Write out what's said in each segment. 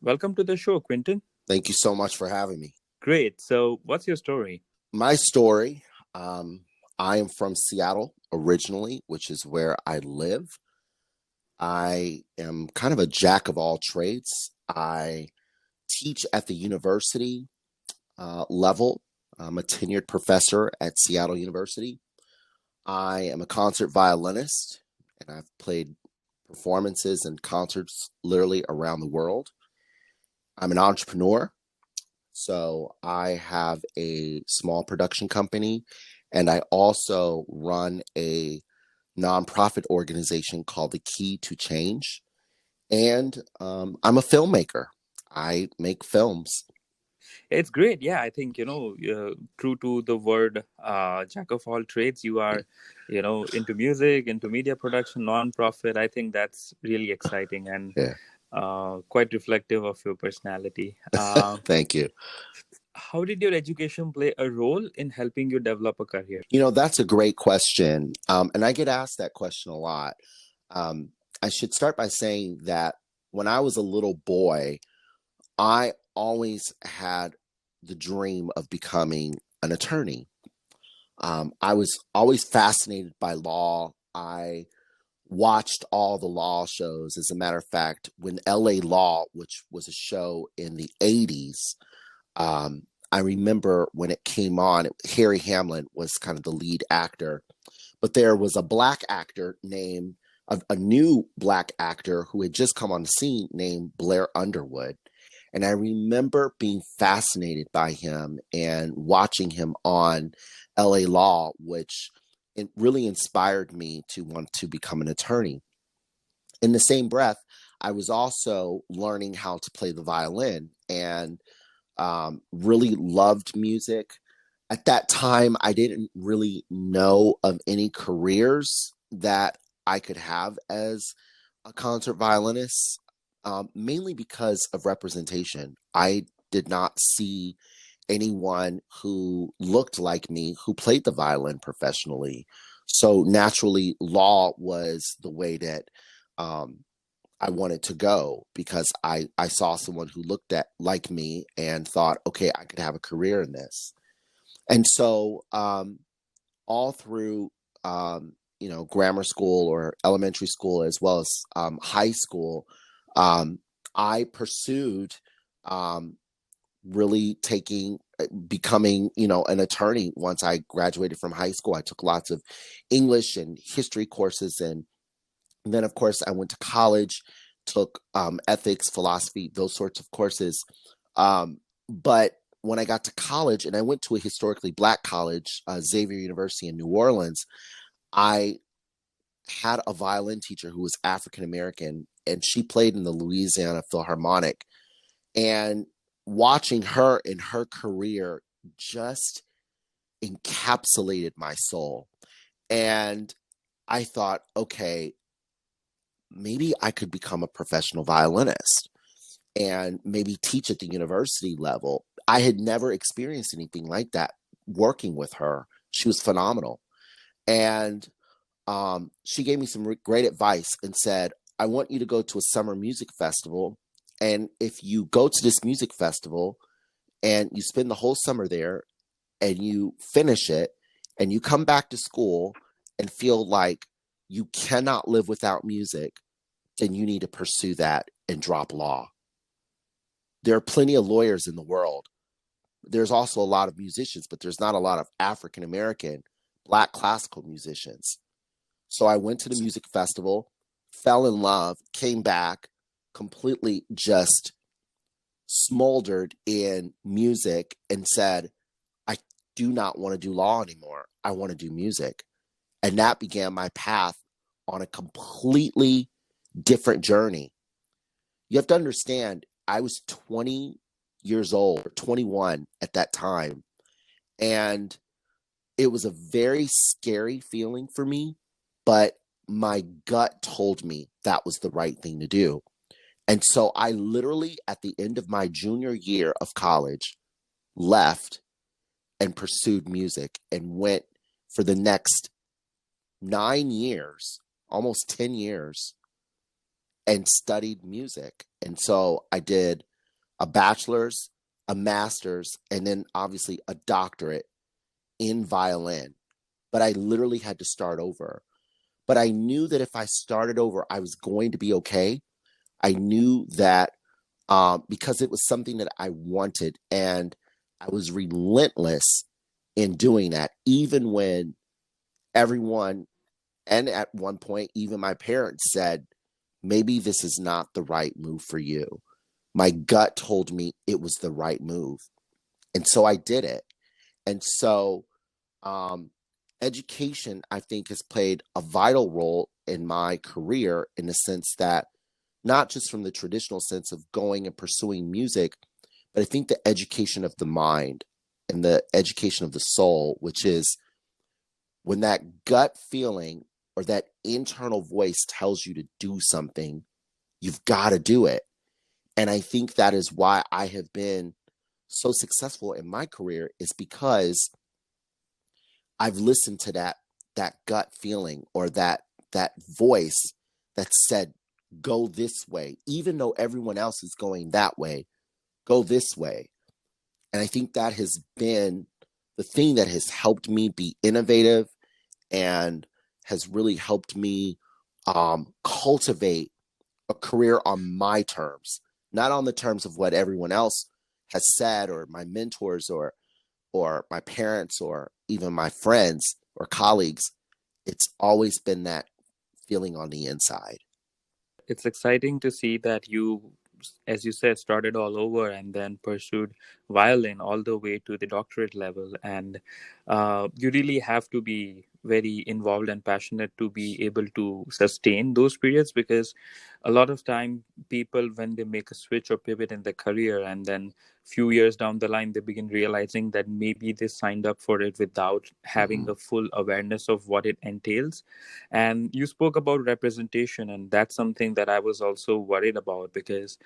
Welcome to the show, Quinton. Thank you so much for having me. Great. So, what's your story? My story, I am from Seattle originally, which is where I live. I am kind of a jack of all trades. I teach at the university level. I'm a tenured professor at Seattle University. I am a concert violinist, and I've played performances and concerts literally around the world. I'm an entrepreneur. So I have a small production company, and I also run a nonprofit organization called the Key to Change. And I'm a filmmaker. I make films. It's great. Yeah, I think, true to the word jack of all trades, you are, into music, into media production, non-profit. I think that's really exciting and Yeah. quite reflective of your personality. Thank you. How did your education play a role in helping you develop a career? That's a great question. And I get asked that question a lot. Um, I should start by saying that when I was a little boy, I always had the dream of becoming an attorney. I was always fascinated by law. I watched all the law shows. As a matter of fact, when LA Law, which was a show in the 80s, I remember when it came on, Harry Hamlin was kind of the lead actor, but there was a black actor named a new black actor who had just come on the scene named Blair Underwood. And I remember being fascinated by him and watching him on LA Law, which it really inspired me to want to become an attorney. In the same breath, I was also learning how to play the violin and really loved music. At that time, I didn't really know of any careers that I could have as a concert violinist, mainly because of representation. I did not see anyone who looked like me who played the violin professionally. So naturally, law was the way that um, I wanted to go because I saw someone who looked at like me and thought, okay, I could have a career in this. And so all through grammar school or elementary school as well as high school, um, I pursued um, really becoming an attorney. Once I graduated from high school, I took lots of English and history courses, and then of course I went to college, took ethics, philosophy, those sorts of courses. But when I got to college, and I went to a historically black college, Xavier University in New Orleans, I had a violin teacher who was African American, and she played in the Louisiana Philharmonic. And watching her in her career just encapsulated my soul. And I thought, okay, maybe I could become a professional violinist and maybe teach at the university level. I had never experienced anything like that working with her. She was phenomenal. And she gave me some great advice and said, I want you to go to a summer music festival. And if you go to this music festival and you spend the whole summer there and you finish it and you come back to school and feel like you cannot live without music, then you need to pursue that and drop law. There are plenty of lawyers in the world. There's also a lot of musicians, but there's not a lot of African American black classical musicians. So I went to the music festival, fell in love, came back, completely just smoldered in music and said, I do not want to do law anymore. I want to do music. And that began my path on a completely different journey. You have to understand, I was 20 years old, or 21 at that time. And it was a very scary feeling for me, but my gut told me that was the right thing to do. And so I literally, at the end of my junior year of college, left and pursued music and went for the next 9 years, almost 10 years, and studied music. And so I did a bachelor's, a master's, and then obviously a doctorate in violin. But I literally had to start over. But I knew that if I started over, I was going to be okay. I knew that because it was something that I wanted, and I was relentless in doing that, even when everyone, and at one point, even my parents said, maybe this is not the right move for you. My gut told me it was the right move. And so I did it. And so um, education, I think, has played a vital role in my career in the sense that not just from the traditional sense of going and pursuing music, but I think the education of the mind and the education of the soul, which is when that gut feeling or that internal voice tells you to do something, you've got to do it. And I think that is why I have been so successful in my career, is because I've listened to that gut feeling, or that voice that said, go this way, even though everyone else is going that way, go this way. And I think that has been the thing that has helped me be innovative and has really helped me cultivate a career on my terms, not on the terms of what everyone else has said, or my mentors, or my parents, or even my friends or colleagues. It's always been that feeling on the inside. It's exciting to see that you, as you said, started all over and then pursued violin all the way to the doctorate level. And you really have to be very involved and passionate to be able to sustain those periods, because a lot of time people, when they make a switch or pivot in their career, and then few years down the line they begin realizing that maybe they signed up for it without having Mm-hmm. a full awareness of what it entails. And you spoke about representation, and that's something that I was also worried about, because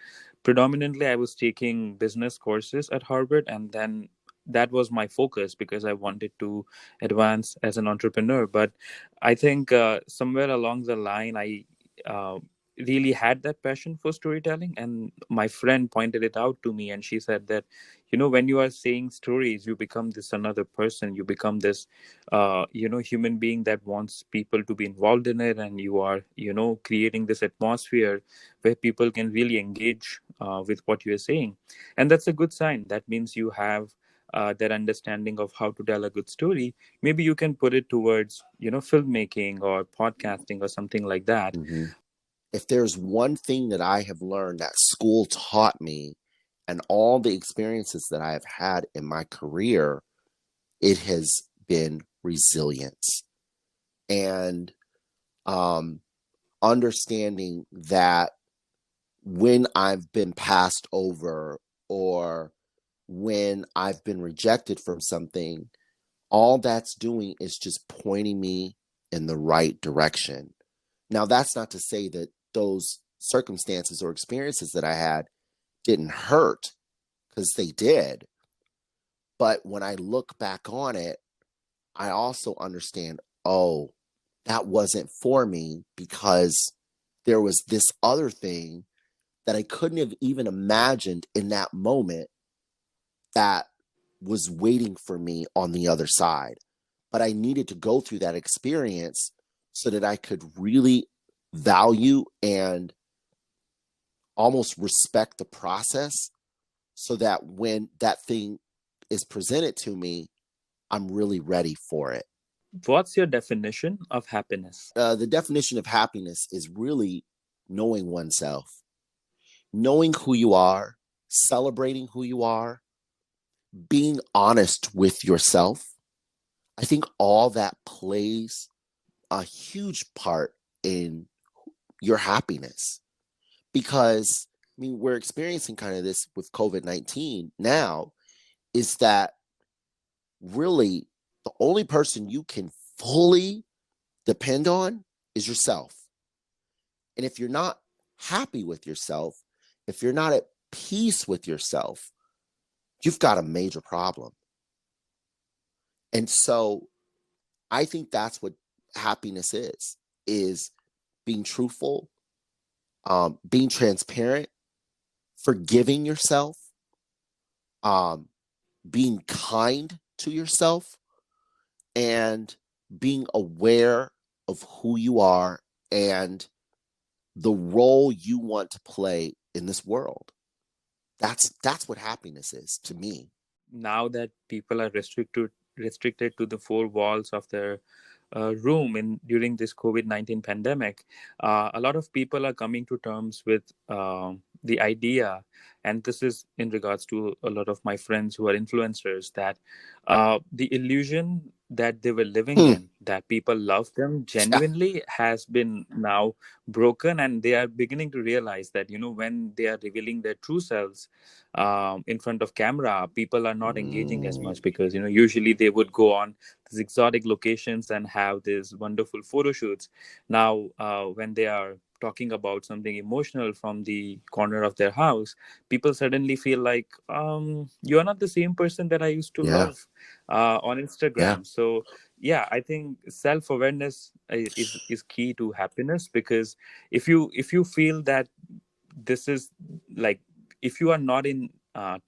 predominantly I was taking business courses at Harvard, and then that was my focus because I wanted to advance as an entrepreneur. But I think somewhere along the line, I uh, really had that passion for storytelling, and my friend pointed it out to me, and she said that, when you are saying stories, you become this another person, you become this human being that wants people to be involved in it, and you are creating this atmosphere where people can really engage with what you're saying. And that's a good sign. That means you have that understanding of how to tell a good story. Maybe you can put it towards filmmaking or podcasting or something like that. Mm-hmm. If there's one thing that I have learned that school taught me, and all the experiences that I have had in my career, it has been resilience, and um, understanding that when I've been passed over, or when I've been rejected from something, all that's doing is just pointing me in the right direction. Now, that's not to say that those circumstances or experiences that I had didn't hurt, because they did. But when I look back on it, I also understand, oh, that wasn't for me, because there was this other thing that I couldn't have even imagined in that moment that was waiting for me on the other side. But I needed to go through that experience so that I could really value and almost respect the process, so that when that thing is presented to me, I'm really ready for it. What's your definition of happiness? The definition of happiness is really knowing oneself, knowing who you are, celebrating who you are, being honest with yourself. I think all that plays a huge part in your happiness, because I mean, we're experiencing kind of this with COVID-19 now, is that really the only person you can fully depend on is yourself. And if you're not happy with yourself, if you're not at peace with yourself, you've got a major problem. And so I think that's what happiness is being truthful, being transparent, forgiving yourself, um, being kind to yourself, and being aware of who you are and the role you want to play in this world. That's what happiness is to me. Now that people are restricted to the four walls of their room in during this COVID-19 pandemic, a lot of people are coming to terms with the idea, and this is in regards to a lot of my friends who are influencers, that the illusion that they were living Hmm. in, that people love them Yeah. genuinely, has been now broken, and they are beginning to realize that, when they are revealing their true selves in front of camera, people are not engaging as Mm, much, because usually they would go on these exotic locations and have these wonderful photo shoots. Now, when they are talking about something emotional from the corner of their house, people suddenly feel like, you are not the same person that I used to yeah. love on Yeah. Instagram. So yeah, I think self-awareness is key to happiness, because if you feel that this is like, if you are not in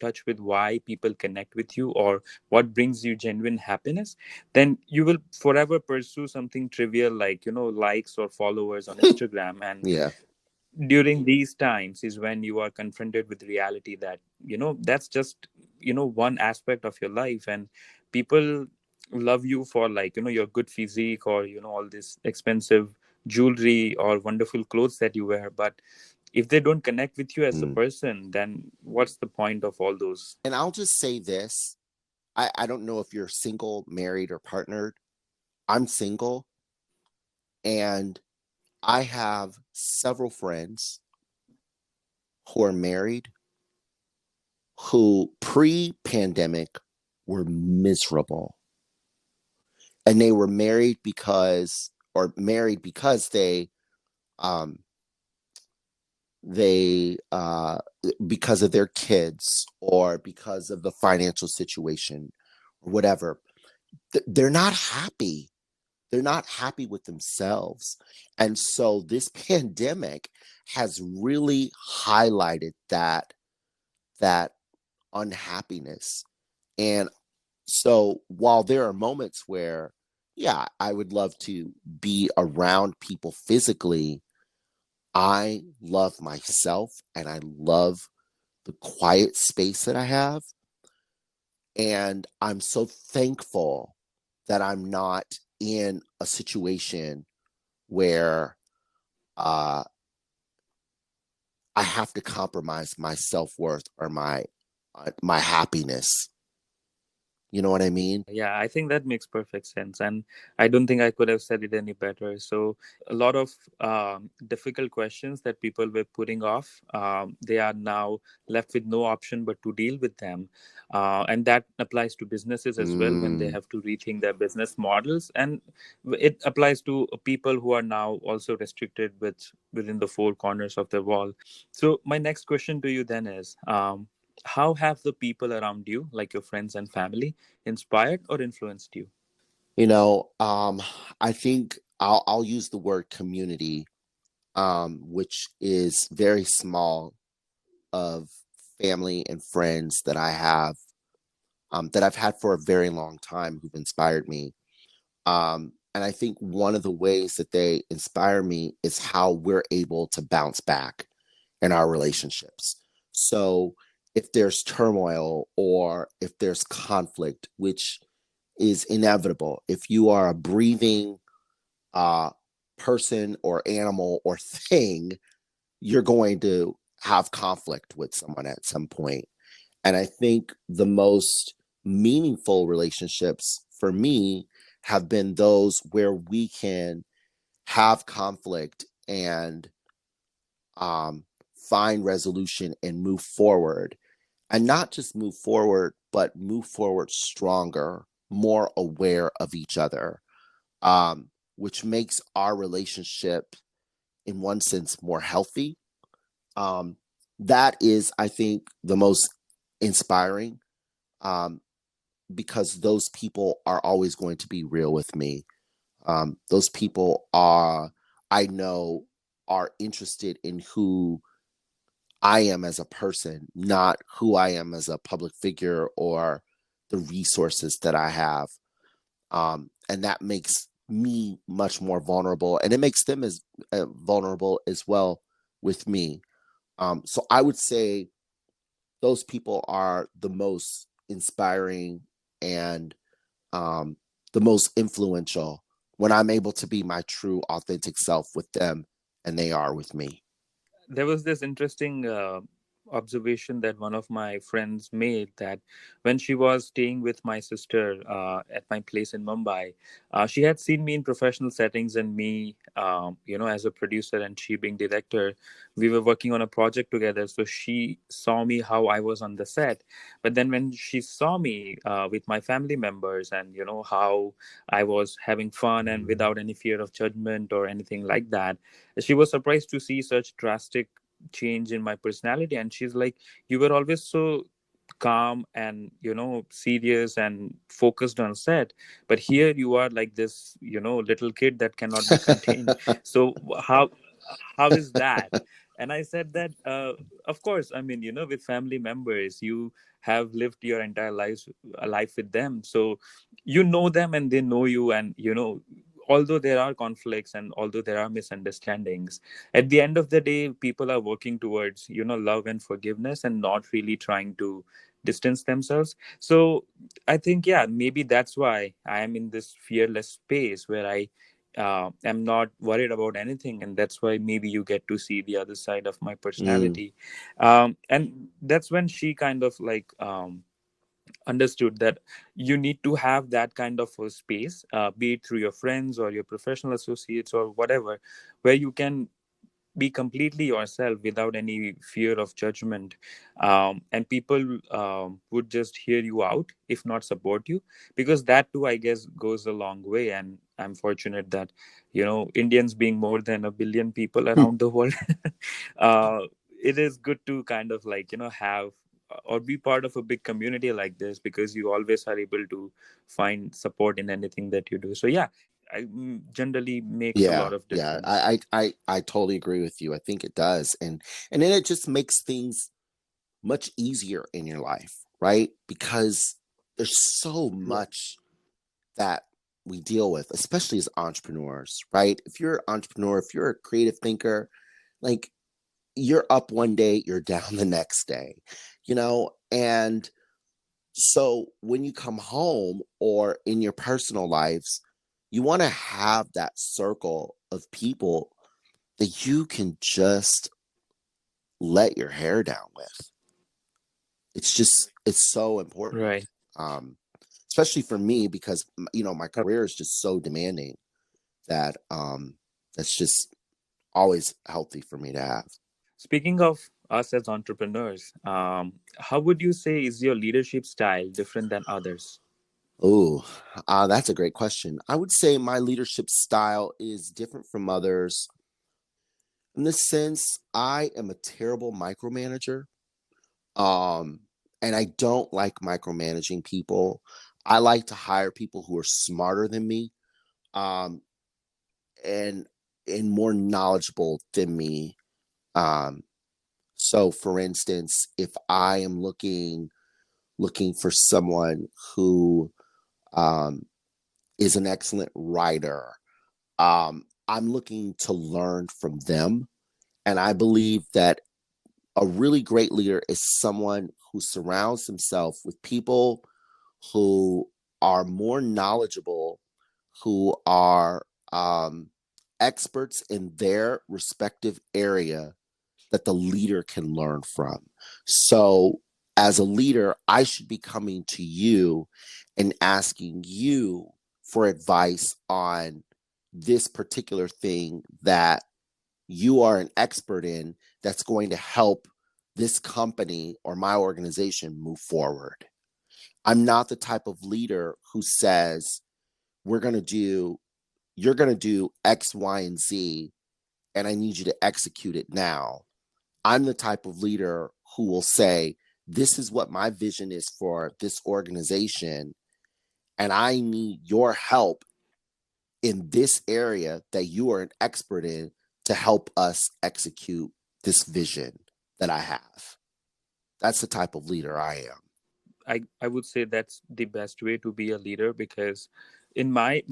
touch with why people connect with you, or what brings you genuine happiness, then you will forever pursue something trivial, like likes or followers on Instagram. And Yeah. during these times is when you are confronted with reality, that that's just one aspect of your life. And people love you for, like, your good physique, or all this expensive jewelry or wonderful clothes that you wear. But if they don't connect with you as a Mm. person, then what's the point of all those? And I'll just say this. I don't know if you're single, married, or partnered. I'm single, and I have several friends who are married who pre-pandemic were miserable. And they were married because um they because of their kids or because of the financial situation or whatever. They're not happy. They're not happy with themselves. And so this pandemic has really highlighted that unhappiness. And so while there are moments where, yeah, I would love to be around people physically, I love myself and I love the quiet space that I have. And I'm so thankful that I'm not in a situation where uh, I have to compromise my self worth or my happiness. You know what I mean? Yeah, I think that makes perfect sense. And I don't think I could have said it any better. So, a lot of difficult questions that people were putting off, they are now left with no option but to deal with them. And that applies to businesses as well, when they Mm, have to rethink their business models. And it applies to people who are now also restricted within the four corners of the wall. So, my next question to you then is, how have the people around you, like your friends and family, inspired or influenced you? you know, I think I'll use the word community, which is very small, of family and friends that I've had for a very long time who've inspired me. And I think one of the ways that they inspire me is how we're able to bounce back in our relationships. So if there's turmoil or if there's conflict, which is inevitable, if you are a breathing uh, person or animal or thing, you're going to have conflict with someone at some point. And I think the most meaningful relationships for me have been those where we can have conflict and um, find resolution and move forward. And not just move forward, but move forward stronger, more aware of each other, which makes our relationship, in one sense, more healthy. Um, that is, I think, the most inspiring, um, because those people are always going to be real with me. Those people are, I know, are interested in who I am as a person, not who I am as a public figure or the resources that I have. And that makes me much more vulnerable, and it makes them as vulnerable as well with me. So I would say those people are the most inspiring and um, the most influential when I'm able to be my true, authentic self with them, and they are with me. There was this interesting observation that one of my friends made, that when she was staying with my sister at my place in Mumbai, she had seen me in professional settings, and me, as a producer and she being director, we were working on a project together. So she saw me how I was on the set, but then when she saw me with my family members, and how I was having fun and without any fear of judgment or anything like that, she was surprised to see such drastic change in my personality. And she's like, you were always so calm and serious and focused on set, but here you are like this little kid that cannot be contained. So how is that? And I said that, of course, I mean, with family members, you have lived your entire life with them, so you know them and they know you. And although there are conflicts and although there are misunderstandings, at the end of the day, people are working towards love and forgiveness, and not really trying to distance themselves. So I think, yeah, maybe that's why I am in this fearless space where I am not worried about anything, and that's why maybe you get to see the other side of my Mm, personality. And that's when she kind of like understood that you need to have that kind of a space, be it through your friends or your professional associates or whatever, where you can be completely yourself without any fear of judgment. And people would just hear you out, if not support you, because that too, I guess, goes a long way. And I'm fortunate that Indians being more than a billion people around the world, uh, it is good to kind of like have or be part of a big community like this, because you always are able to find support in anything that you do. So yeah, generally makes a yeah, lot of yeah. difference. I totally agree with you. I think it does, and then it just makes things much easier in your life, right? Because there's so much that we deal with, especially as entrepreneurs, right? If you're an entrepreneur, if you're a creative thinker, like you're up one day, you're down the next day, And so when you come home or in your personal lives, you want to have that circle of people that you can just let your hair down with. It's so important. Right. Um, Especially for me because my career is just so demanding that that's just always healthy for me to have. Speaking of us as entrepreneurs, how would you say is your leadership style different than others? Oh, that's a great question. I would say my leadership style is different from others in the sense I am a terrible micromanager. Um, and I don't like micromanaging people. I like to hire people who are smarter than me, um, and more knowledgeable than me. Um, so, for instance, if I am looking for someone who um, is an excellent writer, I'm looking to learn from them. And I believe that a really great leader is someone who surrounds himself with people who are more knowledgeable, who are experts in their respective area that the leader can learn from. So, as a leader, I should be coming to you and asking you for advice on this particular thing that you are an expert in that's going to help this company or my organization move forward. I'm not the type of leader who says, we're going to do, you're going to do X, Y, and Z, and I need you to execute it now. I'm the type of leader who will say, this is what my vision is for this organization, and I need your help in this area that you are an expert in to help us execute this vision. that I have. That's the type of leader I am. I would say that's the best way to be a leader, because in my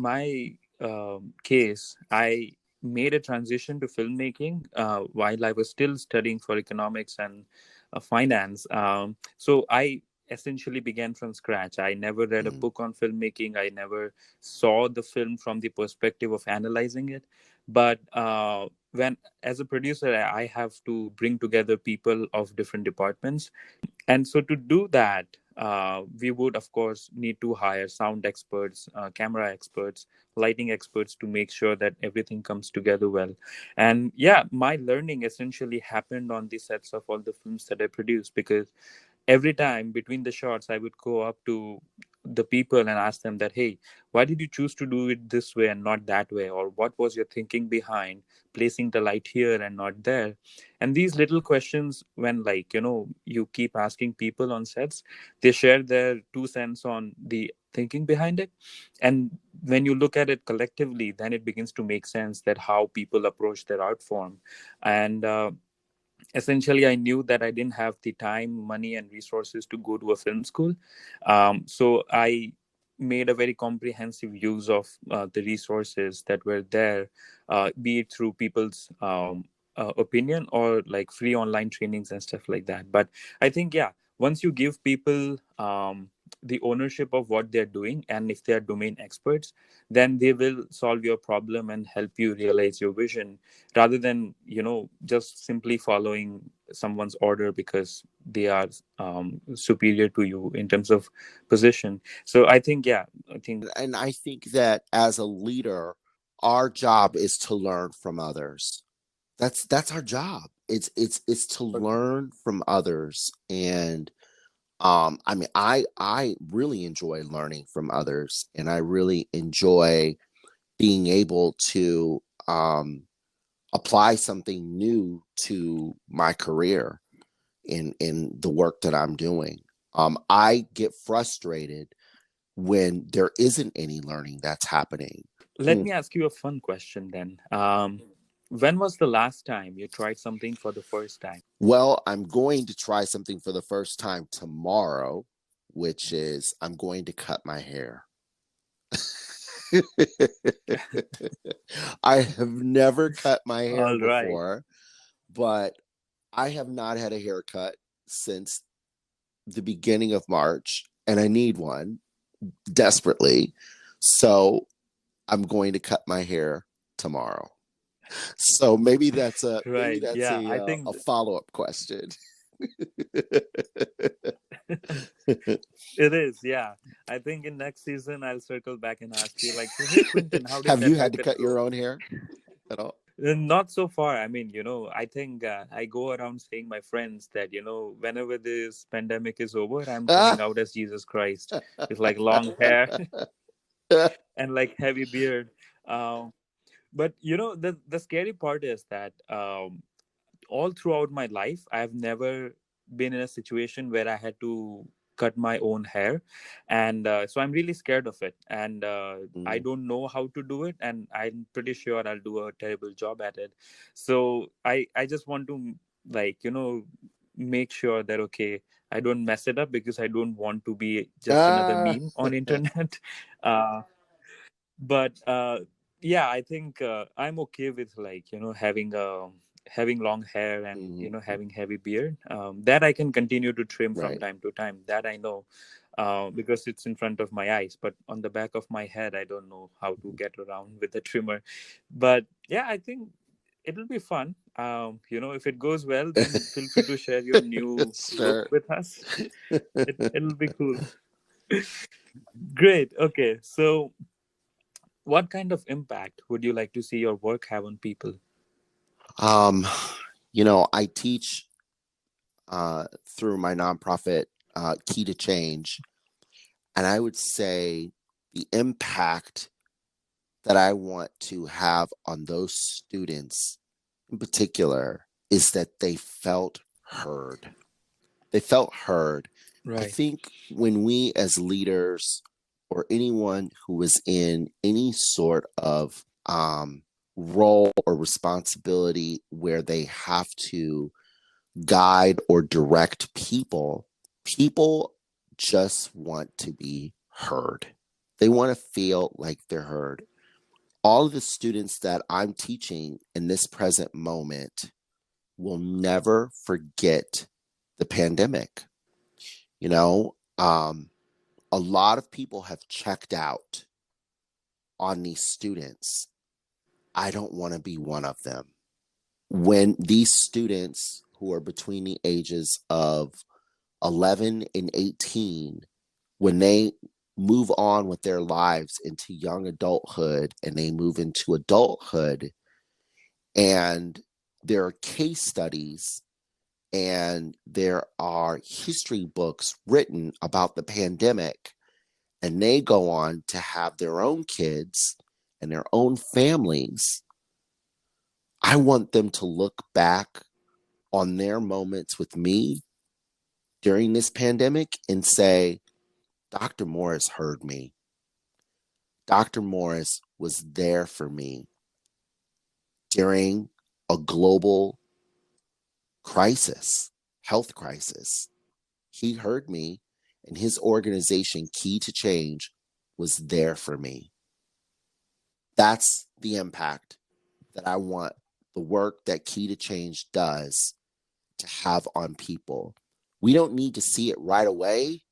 case, I made a transition to filmmaking while I was still studying for economics and finance. So I essentially began from scratch. I never read a Mm. book on filmmaking. I never saw the film from the perspective of analyzing it. But when, as a producer, I have to bring together people of different departments, and so to do that, we would, of course, need to hire sound experts, camera experts, lighting experts to make sure that everything comes together well. And yeah, my learning essentially happened on the sets of all the films that I produced, because every time between the shots, I would go up to the people and ask them that, hey, why did you choose to do it this way and not that way? Or what was your thinking behind placing the light here and not there? And these little questions, when, like, you keep asking people on sets, they share their 2 cents on the thinking behind it. And when you look at it collectively, then it begins to make sense that how people approach their art form. And essentially, I knew that I didn't have the time, money, and resources to go to a film school. So I made a very comprehensive use of the resources that were there, be it through people's opinion or like free online trainings and stuff like that. But I think, yeah, once you give people the ownership of what they're doing, and if they're domain experts, then they will solve your problem and help you realize your vision, rather than just simply following someone's order because they are superior to you in terms of position. So I think, yeah, I think. And I think that as a leader, our job is to learn from others. That's our job. It's to learn from others. And I mean, I really enjoy learning from others, and I really enjoy being able to apply something new to my career in the work that I'm doing. I get frustrated when there isn't any learning that's happening. Let me ask you a fun question then. When was the last time you tried something for the first time? Well, I'm going to try something for the first time tomorrow, which is I'm going to cut my hair. I have never cut my hair All right. before, but I have not had a haircut since the beginning of March, and I need one desperately. So I'm going to cut my hair tomorrow. So maybe Right. that's Yeah, I a think follow up question. it is. Yeah, I think in next season I'll circle back and ask you, like, so hey, Quinton, how did Have that you had to haircut cut your go? own hair at all? Not so far. I mean, I think I go around saying my friends that, whenever this pandemic is over, I'm coming out as Jesus Christ with like long hair and like heavy beard. Um, but the scary part is that all throughout my life, I've never been in a situation where I had to cut my own hair. And so I'm really scared of it. And I Mm. don't know how to do it. And I'm pretty sure I'll do a terrible job at it. So I just want to, like, make sure that, okay, I don't mess it up, because I don't want to be just another Ah. meme on internet. uh, but yeah, I think I'm okay with, like, having long hair and Mhm. having heavy beard, that I can continue to trim from Right. time to time, that I know, because it's in front of my eyes. But on the back of my head, I don't know how to get around with the trimmer. But yeah, I think it'll be fun. If it goes well, then feel free to share your new look Sure. with us. It'll be cool. Great. Okay, so what kind of impact would you like to see your work have on people? um, I teach through my nonprofit, Key to Change, and I would say the impact that I want to have on those students in particular is that they felt heard. They felt heard. I Right. think when we as leaders or anyone who is in any sort of role or responsibility where they have to guide or direct people, people just want to be heard. They want to feel like they're heard. All of the students that I'm teaching in this present moment will never forget the pandemic. You know, a lot of people have checked out on these students. I don't want to be one of them. When these students who are between the ages of 11 and 18, when they move on with their lives into young adulthood and they move into adulthood, and there are case studies and there are history books written about the pandemic, and they go on to have their own kids and their own families, I want them to look back on their moments with me during this pandemic and say, Dr. Morris heard me. Dr. Morris was there for me during a global crisis, health crisis. He heard me, and his organization, Key to Change, was there for me. That's the impact that I want the work that Key to Change does to have on people. We don't need to see it right away.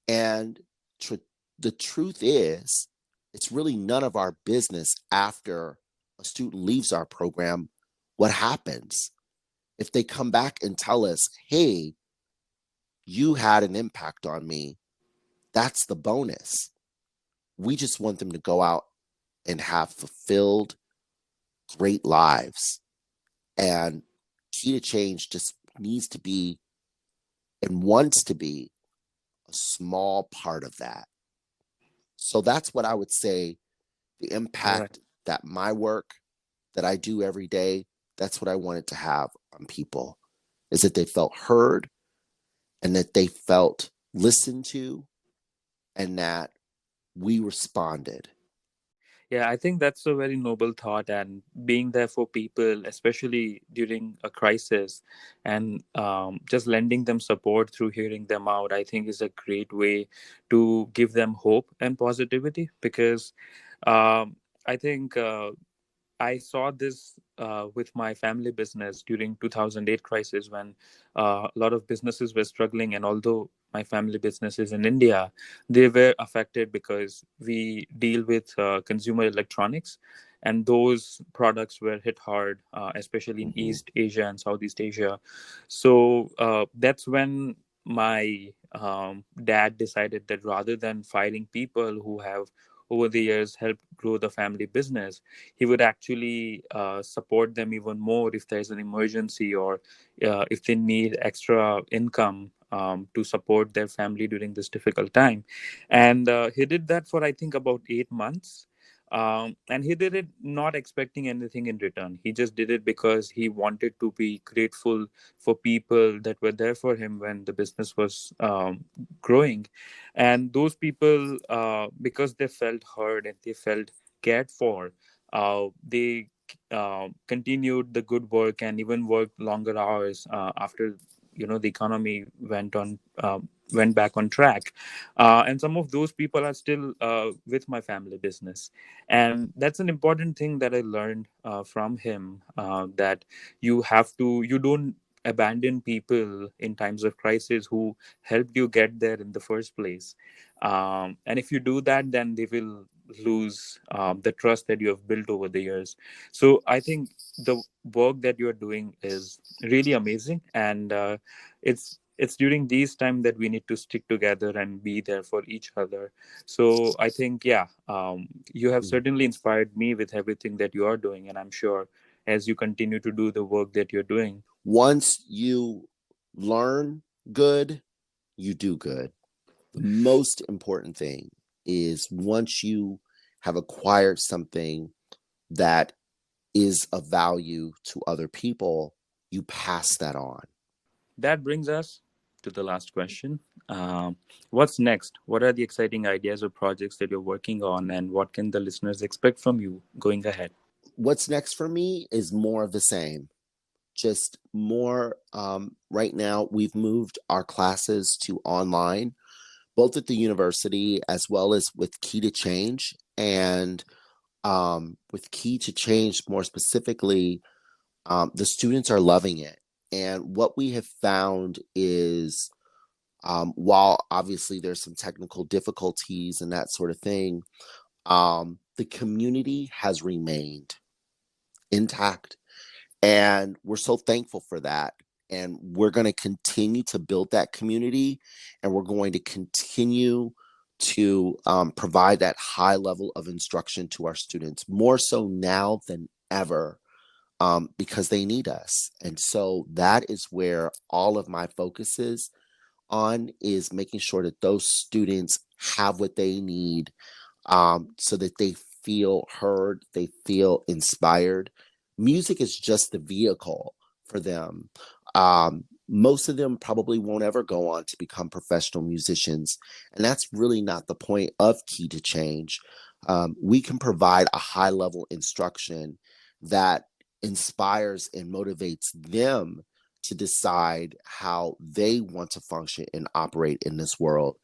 And tr- the truth is, it's really none of our business after a student leaves our program what happens. If they come back and tell us, hey, you had an impact on me, that's the bonus. We just want them to go out and have fulfilled, great lives. And Key to Change just needs to be and wants to be a small part of that. So that's what I would say the Right. impact that my work that I do every day, that's what I wanted to have on people, is that they felt heard and that they felt listened to and that we responded. Yeah, I think that's a very noble thought, and being there for people, especially during a crisis, and just lending them support through hearing them out, I think is a great way to give them hope and positivity. Because I think I saw this with my family business during 2008 crisis, when a lot of businesses were struggling, and although my family business is in India, they were affected because we deal with consumer electronics, and those products were hit hard, especially in Mm-hmm. East Asia and Southeast Asia. So that's when my dad decided that rather than firing people who have over the years helped grow the family business, he would actually support them even more if there's an emergency, or if they need extra income to support their family during this difficult time. And he did that for, I think, about 8 months. And he did it not expecting anything in return. He just did it because he wanted to be grateful for people that were there for him when the business was growing. And those people, because they felt heard and they felt cared for, they continued the good work and even worked longer hours after the economy went back on track. And some of those people are still with my family business, and that's an important thing that I learned from him, that you don't abandon people in times of crisis who helped you get there in the first place. And if you do that, then they will lose the trust that you have built over the years. So I think the work that you're doing is really amazing, and it's during these time that we need to stick together and be there for each other. So I think, yeah, you have certainly inspired me with everything that you are doing, and I'm sure as you continue to do the work that you're doing. Once you learn good, you do good. The most important thing is once you have acquired something that is of value to other people, you pass that on. That brings us to the last question. What's next? What are the exciting ideas or projects that you're working on, and what can the listeners expect from you going ahead? What's next for me is more of the same. just more. Right now, we've moved our classes to online, both at the university as well as with Key to Change. And with Key to Change, more specifically, the students are loving it. And what we have found is, while obviously there's some technical difficulties and that sort of thing, the community has remained intact. And we're so thankful for that. And we're going to continue to build that community. And we're going to continue to provide that high level of instruction to our students, more so now than ever, because they need us. And so that is where all of my focus is making sure that those students have what they need, so that they feel heard, they feel inspired. Music is just the vehicle for them. Most of them probably won't ever go on to become professional musicians, and that's really not the point of Key to Change. We can provide a high level instruction that inspires and motivates them to decide how they want to function and operate in this world.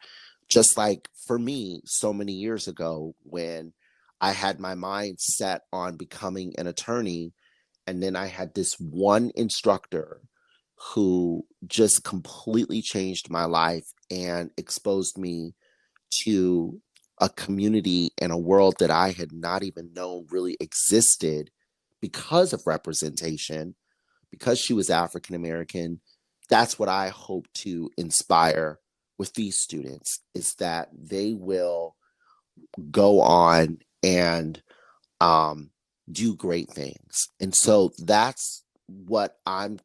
Just like for me, so many years ago, when I had my mind set on becoming an attorney, and then I had this one instructor who just completely changed my life and exposed me to a community and a world that I had not even known really existed because of representation, because she was African American. That's what I hope to inspire with these students, is that they will go on and do great things. And so that's what I'm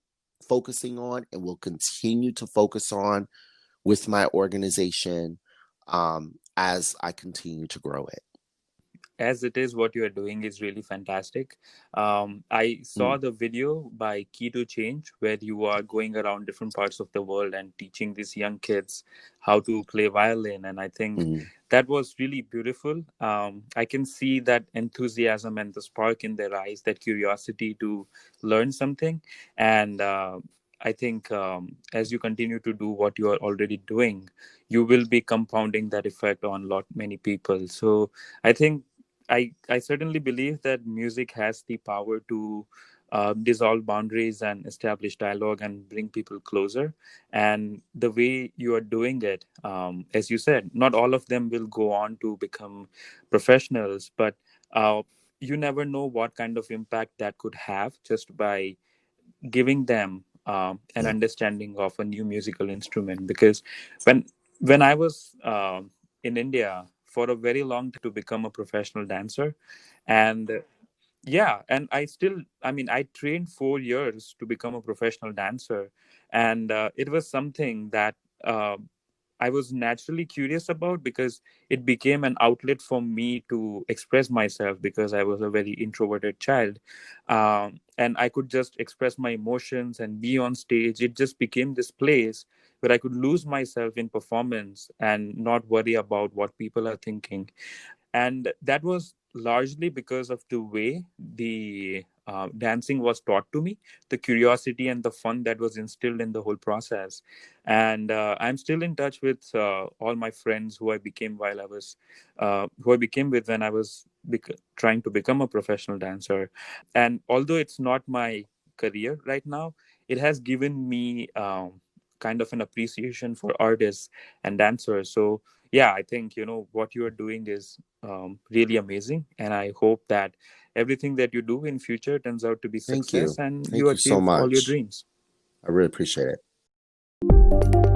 focusing on and will continue to focus on with my organization, as I continue to grow it. As it is, what you are doing is really fantastic. I saw Mm, the video by Key to Change where you are going around different parts of the world and teaching these young kids how to play violin. And I think mm, that was really beautiful. I can see that enthusiasm and the spark in their eyes, that curiosity to learn something. And I think as you continue to do what you are already doing, you will be compounding that effect on lot many people. So I think I certainly believe that music has the power to dissolve boundaries and establish dialogue and bring people closer. And the way you are doing it, as you said, not all of them will go on to become professionals, but uh, you never know what kind of impact that could have just by giving them an yeah. understanding of a new musical instrument. Because when I was in India for a very long to become a professional dancer, and yeah, and I trained 4 years to become a professional dancer. And it was something that uh, I was naturally curious about, because it became an outlet for me to express myself, because I was a very introverted child. And I could just express my emotions and be on stage. It just became this place where I could lose myself in performance and not worry about what people are thinking. And that was largely because of the way the dancing was taught to me, the curiosity and the fun that was instilled in the whole process. And I'm still in touch with all my friends who I became while I was who I became with when I was trying to become a professional dancer. And although it's not my career right now, it has given me kind of an appreciation for artists and dancers. So yeah, I think what you are doing is really amazing, and I hope that everything that you do in future turns out to be Thank success you. and you Thank you so achieve all your much. dreams. I really appreciate it.